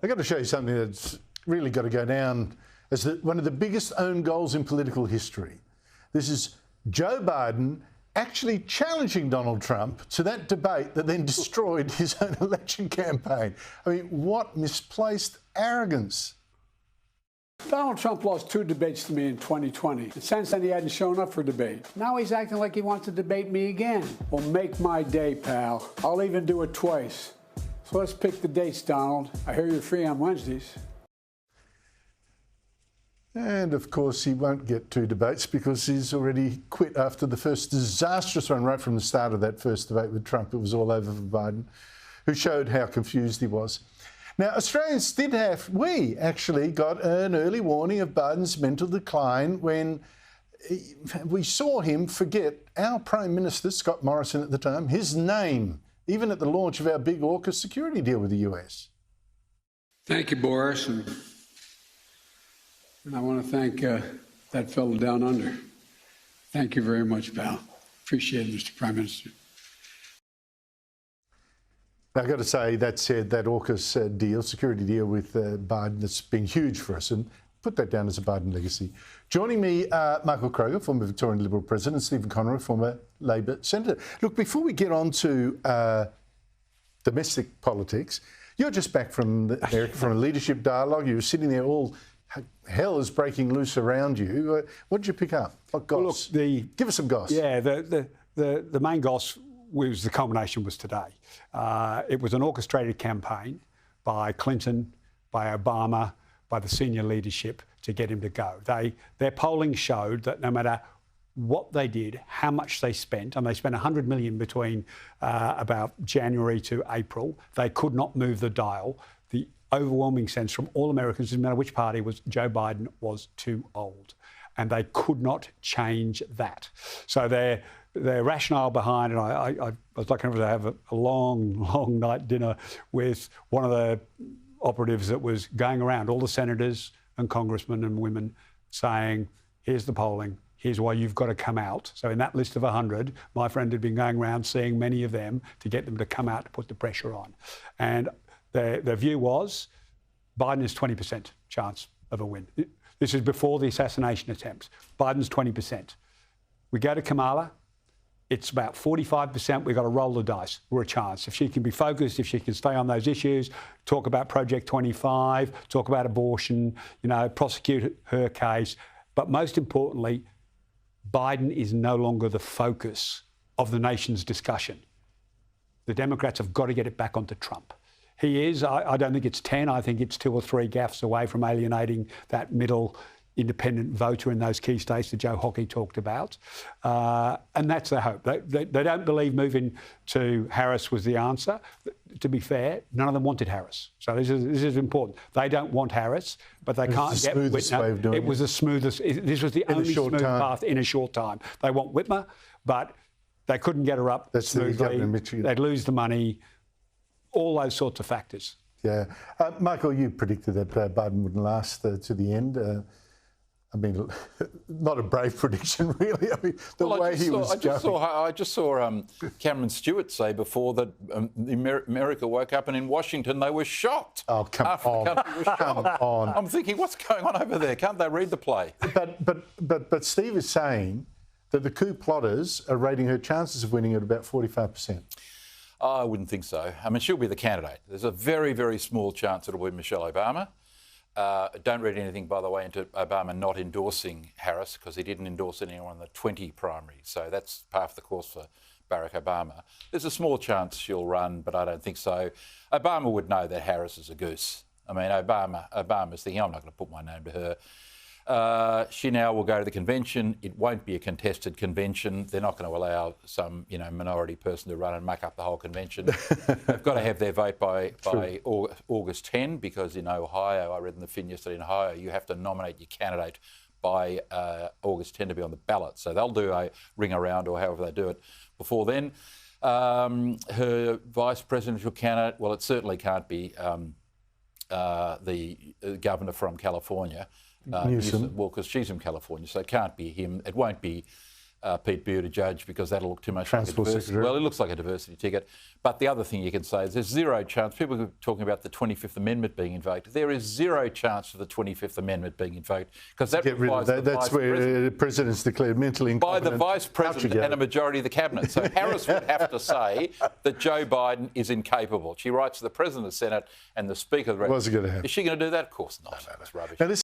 I've got to show you something that's really got to go down as one of the biggest own goals in political history. This is Joe Biden actually challenging Donald Trump to that debate that then destroyed his own election campaign. I mean, what misplaced arrogance. Donald Trump lost 2 debates to me in 2020. And since then, he hadn't shown up for debate. Now he's acting like he wants to debate me again. Well, make my day, pal. I'll even do it twice. So let's pick the dates, Donald. I hear you're free on Wednesdays. And, of course, he won't get 2 debates because he's already quit after the first disastrous one right from the start of that first debate with Trump. It was all over for Biden, who showed how confused he was. Now, Australians we actually got an early warning of Biden's mental decline when we saw him forget our Prime Minister, Scott Morrison at the time, his name, even at the launch of our big AUKUS security deal with the US. Thank you, Boris. And I want to thank that fellow down under. Thank you very much, pal. Appreciate it, Mr. Prime Minister. I've got to say, that said, that AUKUS deal, security deal with Biden, that's been huge for us, and put that down as a Biden legacy. Joining me, Michael Kroger, former Victorian Liberal President, Stephen Conroy, former Labor Senator. Look, before we get on to domestic politics, you're just back from a leadership dialogue. You were sitting there, all hell is breaking loose around you. What did you pick up? What goss? Well, look, give us some goss. Yeah, the main goss was the culmination was today. It was an orchestrated campaign by Clinton, by Obama, by the senior leadership to get him to go. Their polling showed that no matter what they did, how much they spent, and they spent $100 million between about January to April, they could not move the dial. The overwhelming sense from all Americans, no matter which party, was Joe Biden was too old. And they could not change that. So their rationale behind it, I was lucky enough to have a long night dinner with one of the operatives that was going around, all the senators and congressmen and women, saying, here's the polling, here's why you've got to come out. So in that list of 100, my friend had been going around seeing many of them to get them to come out to put the pressure on. And their view was Biden is 20% chance of a win. This is before the assassination attempt. Biden's 20%. We go to Kamala, it's about 45%. We've got to roll the dice. We're a chance. If she can be focused, if she can stay on those issues, talk about Project 25, talk about abortion, prosecute her case. But most importantly, Biden is no longer the focus of the nation's discussion. The Democrats have got to get it back onto Trump. He is, I don't think it's 10, I think it's 2 or 3 gaffes away from alienating that middle independent voter in those key states that Joe Hockey talked about. And that's their hope. They don't believe moving to Harris was the answer. To be fair, none of them wanted Harris. So this is important. They don't want Harris, but they can't get Whitmer. It was the smoothest. This was the only smooth path in a short time. They want Whitmer, but they couldn't get her up smoothly. They'd lose the money. All those sorts of factors. Yeah. Michael, you predicted that Biden wouldn't last to the end. I mean, not a brave prediction, really. I mean, I just saw Cameron Stewart say before that America woke up and in Washington they were shocked. Oh, come on. I'm thinking, what's going on over there? Can't they read the play? But Steve is saying that the coup plotters are rating her chances of winning at about 45%. I wouldn't think so. I mean, she'll be the candidate. There's a very, very small chance it'll be Michelle Obama. Don't read anything, by the way, into Obama not endorsing Harris, because he didn't endorse anyone in the 20 primary. So that's par for the course for Barack Obama. There's a small chance she'll run, but I don't think so. Obama would know that Harris is a goose. I mean, Obama's thinking, I'm not going to put my name to her. She now will go to the convention. It won't be a contested convention. They're not going to allow some, minority person to run and muck up the whole convention. They've got to have their vote by August 10, because in Ohio, I read in the Fin yesterday, in Ohio, you have to nominate your candidate by August 10 to be on the ballot. So they'll do a ring around or however they do it before then. Her vice presidential candidate, well, it certainly can't be the governor from California. Newsom. Well, because she's from California, so it can't be him. It won't be Pete Buttigieg because that'll look too much Transport like a Secretary. well, it looks like a diversity ticket. But the other thing you can say is there's zero chance. People are talking about the 25th Amendment being invoked. There is zero chance of the 25th Amendment being invoked because that Get rid of requires that. the That's Vice where President. the President's declared mentally By incompetent. the Vice President and a majority of the Cabinet. So Harris would have to say that Joe Biden is incapable. She writes to the President of the Senate and the Speaker of the Wasn't going to happen. Is she going to do that? Of course not. It's rubbish. Now, this